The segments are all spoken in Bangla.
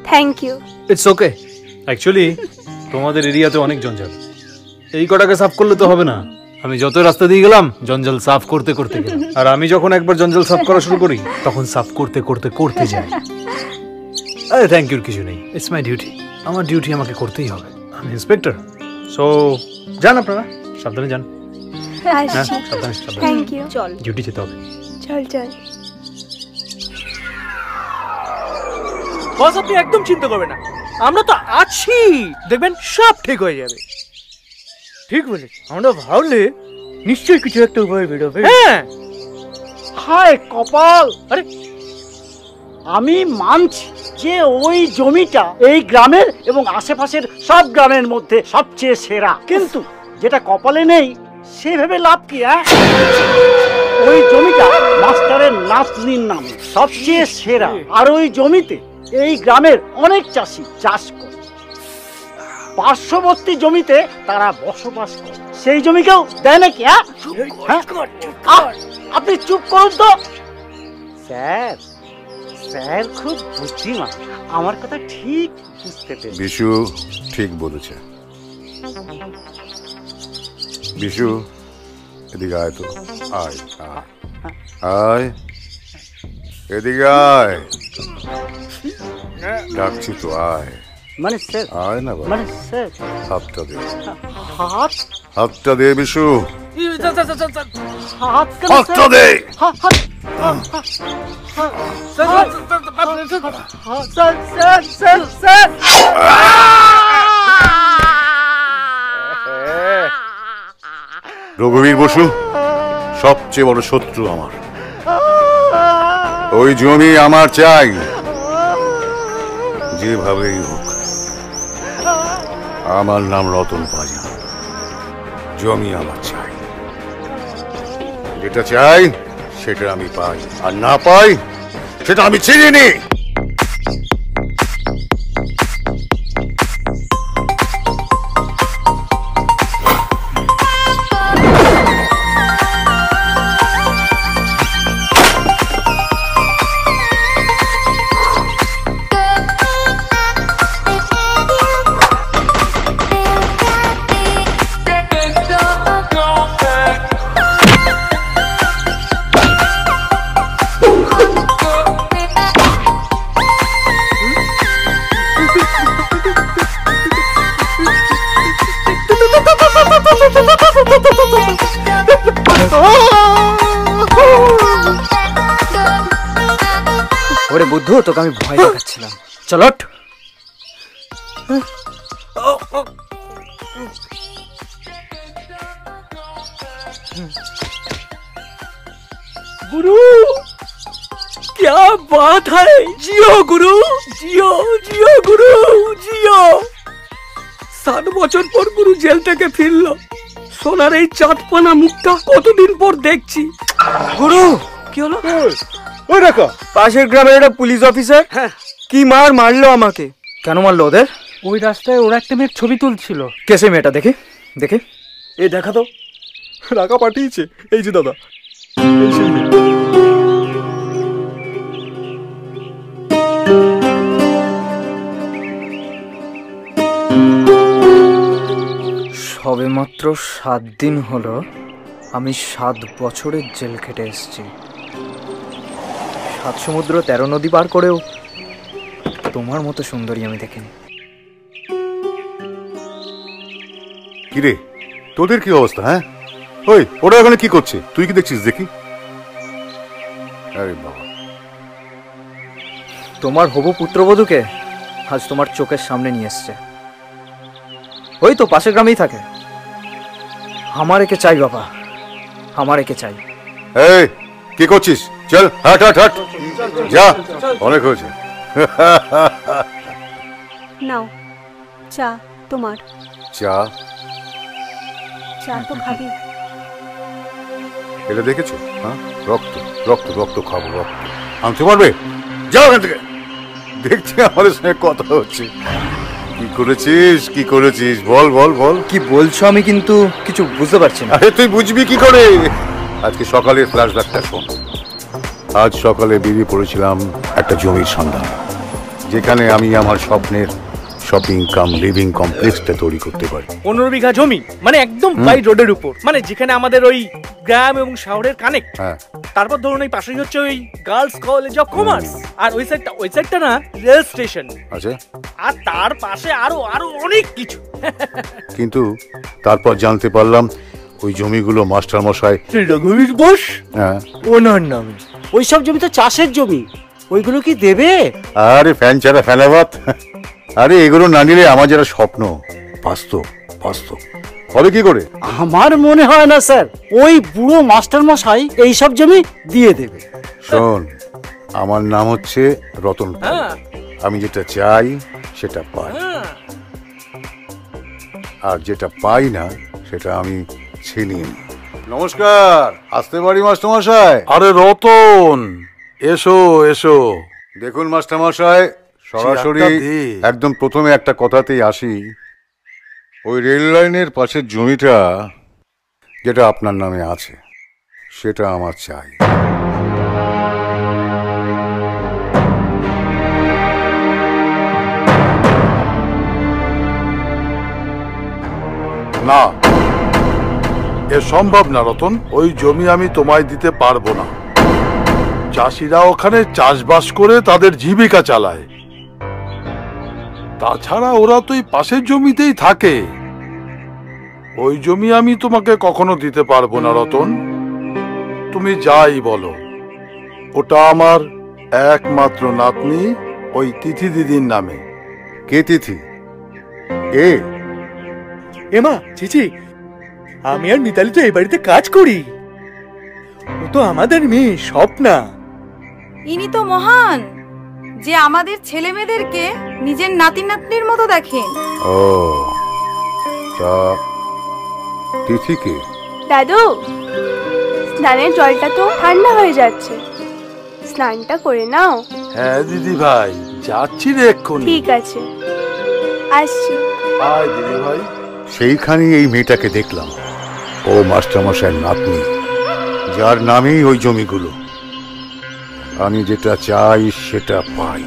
Thank you. It's okay. Actually তোমাদের এরিয়াতে অনেক জঞ্জাল, এই কটাকে সাফ করলে তো হবে না। আমি যত রাস্তা দিয়ে গেলাম জঞ্জাল সাফ করতে করতে গেলাম, আর আমি যখন একবার জঞ্জাল সাফ করা শুরু করি তখন সাফ করতে করতে করতে যাই। আরে থ্যাংক ইউর কিছু নেই, ইটস মাই ডিউটি। আমার ডিউটি আমাকে করতেই হবে, আমি ইন্সপেক্টর। সো যান আপনারা, সাবধানে যান। সাবধানে সাবধানে। Thank you. চল, ডিউটি যেতে হবে। চল চল। বস আপনি একদম চিন্তা করবেন না, আমরা তো আছি, দেখবেন সব ঠিক হয়ে যাবে। ঠিক বলে আমরা ভাবলে নিশ্চয়ই কিছু একটা উপায় বেরোবে। হ্যাঁ। হায় কপাল! আরে আমি মানছি যে ওই জমিটা এই গ্রামের এবং আশেপাশের সব গ্রামের মধ্যে সবচেয়ে সেরা, কিন্তু যেটা কপালে নেই সেভাবে লাভ কি? ওই জমিটা মাস্টারের নাতনির নামে সবচেয়ে সেরা, আর ওই জমিতে এই গ্রামের অনেক চাষি চাষ করে, পার্শ্ববর্তী জমিতে তারা বসবাস করে, সেই জমি কেউ দেয় নাকি? আপনি চুপ করুন তো স্যার। স্যার খুব বুদ্ধিমান, আমার কথা ঠিক বুঝতে পেরেছে। বিশু ঠিক বলেছে। বিশু এদিকে আয় তো, আয় আয় এদিকে আয়, ডাকছি তো আয়। মানে স্যার, আয় না মানে স্যার, হাতটা দে, হাত হাতটা দে বিশু, হাতটা দে। রঘুবীর বসু সবচেয়ে বড় শত্রু আমার, ওই জমি আমার চাই যেভাবেই হোক। আমার নাম রতন পাজা, জমি আমার চাই, যেটা চাই সেটা আমি পাই, আর না পাই সেটা আমি চিনি নি। ওরে বুদ্ধু, তোকে আমি ভয় দেখাচ্ছিলাম। চলো गुरु, क्या बात है। जियो गुरु, जियो जियो गुरु, जियो। 7 বছর পর গুরু জেল থেকে ফিরলো, সোনার এই চাঁদপানা মুখটা কতদিন পর দেখছি। গুরু কি হলো? ওই দেখো পাশের গ্রামের একটা পুলিশ অফিসার কি মারলো আমাকে। কেন মারলো ওদের? ওই রাস্তায় ওরা একটা মেয়ের ছবি তুলছিল। কেসে মেয়েটা? দেখে দেখে এই দেখা তো, রাকা পাঠিয়েছে। এই যে দাদা, সবে মাত্র 7 দিন হলো আমি 7 বছরের জেল খেটে এসেছি। 7 সমুদ্র 13 নদী পার করেও তোমার মতো সুন্দরী আমি দেখিনি। কিরে তোদের কি অবস্থা? হ্যাঁ ওই ওরা এখানে কি করছে? তুই কি দেখছিস? দেখি। আরে বাবা, তোমার হবু পুত্রবধূকে আজ তোমার চোখের সামনে নিয়ে এসছে। ওই তো পাশের গ্রামেই থাকে। আমার একে চাই বাবা, আমার একে চাই। এই কি করছিস? চল হাট হাট হাট, যা, অনেক হয়েছে। নাও চা তোমার। চা? চা তো খাবি। এটা দেখেছো? হ্যাঁ, রক্ত রক্ত রক্ত খাবো, রক্ত আনতে পারবে? যাও এখান থেকে। দেখছি আমাদের সঙ্গে কথা হচ্ছে। কি করেছিস, কি করেছিস? বল বল বল। কি বলছো আমি কিন্তু কিছু বুঝতে পারছি না। আরে তুই বুঝবি কি করে? আজকে সকালে ফ্ল্যাশব্যাকটা শোন। আজ সকালে বেরিয়ে পড়েছিলাম একটা জমির সন্ধান। যেখানে আমি আমার স্বপ্নের শপিং কাম লিভিং কমপ্লেক্সটা তৈরি করতে পারি। 15 বিঘা জমি, মানে একদম বাই রোডের উপর, মানে যেখানে আমাদের ওই গ্রাম এবং শহরের কানেক্ট। হ্যাঁ, তারপর ধরুন এই পাশেই হচ্ছে ওই গার্লস কলেজ অফ কমার্স, আর ওই সাইডটা না রেল স্টেশন, আচ্ছা। আর তার পাশে আরো আরো অনেক কিছু। কিন্তু তারপর জানতে পারলাম ওই জমিগুলো মাস্টার মশাই, রঘুবীর বোস হ্যাঁ, ওনার নামে। ওইসব জমি তো চাষের জমি, ওইগুলো কি দেবে? আরে ফ্যান ছাড়া ফেলাবাত, আরে এগুলো না নিলে আমার যারা স্বপ্ন বাস্তব বাস্তব হবে কি করে? আমার মনে হয় না স্যার ওই বুড়ো মাস্টার মশাই এইসব জমি দিয়ে দেবে। শোন, আমার নাম হচ্ছে রতন পাল। হ্যাঁ আমি যেটা চাই সেটা পাই, হ্যাঁ। আর যেটা পাই না সেটা আমি ছিনিয়ে নিই। নমস্কার, আসতে পারি মাস্টার মশাই? আরে রতন, এসো এসো। দেখুন মাস্টার মশাই, সরাসরি চেয়ারটা দে। একদম প্রথমে একটা কথাতেই আসি। ওই রেল লাইনের পাশের জমিটা যেটা আপনার নামে আছে সেটা আমার চাই। না, এ সম্ভব না রতন, ওই জমি আমি তোমায় দিতে পারবো না। চাষিরা ওখানে চাষবাস করে তাদের জীবিকা চালায়, তাছাড়া ওরা তো এই পাশের জমিতেই থাকে। ওই জমি আমি তোমাকে কখনো দিতে পারবো না রতন, তুমি যাই বলো। ওটা আমার একমাত্র নাতনি ওই তিথি দিদির নামে। কে তিথি? এ এমা চিচি, আমি আর মিতালি তো এই বাড়িতে কাজ করি, ও তো আমাদের মেয়ে স্বপ্না। ইনি তো মহান, যে আমাদের ছেলে মেয়েদেরকে নিজের নাতি নাতনির মতো দেখেন। ও, তা তিথিকে? দাদু, স্নানের জলটা তো ঠান্ডা হয়ে যাচ্ছে, স্নানটা করে নাও। হ্যাঁ দিদি ভাই, যাচ্ছি রে এক্ষুনি। ঠিক আছে, আসছি। আয় দিদি ভাই। সেইখানেই এই মেয়েটাকে দেখলাম, ও মাস্টারমশাইয়ের নাতনি, যার নামেই ওই জমিগুলো। আমি যেটা চাই সেটা পাই।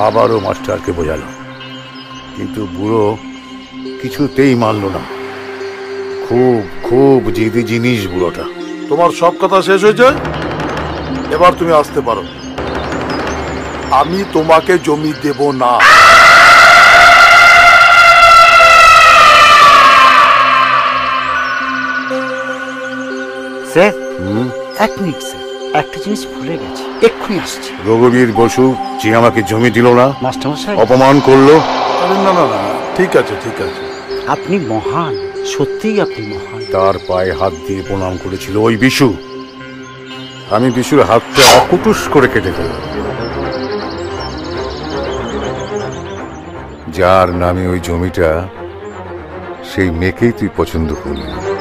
আবারও মাস্টারকে বোঝালাম, কিন্তু বুড়ো কিছুতেই মানল না। খুব খুব জিদি জিনিস বুড়োটা। তোমার সব কথা শেষ হয়েছে, এবার তুমি আসতে পারো। আমি তোমাকে জমি দেব না। স্যার হুম? এক মিনিট স্যার, একটা জিনিস ভুলে গেছি, এক্ষুনি আসছি। রঘুবীর বসু যে আমাকে জমি দিল না, মাস্টার মশাই অপমান করলো, আরে না না না, ঠিক আছে ঠিক আছে। আপনি মহান, সত্যিই আপনি মহান। তার পায়ে হাত দিয়ে প্রণাম করেছিল ওই বিশু। আমি বিশুর হাতটা অকুটুস করে কেটে ফেললাম। যার নামে ওই জমিটা, সেই মেয়েকেই তুই পছন্দ করলি।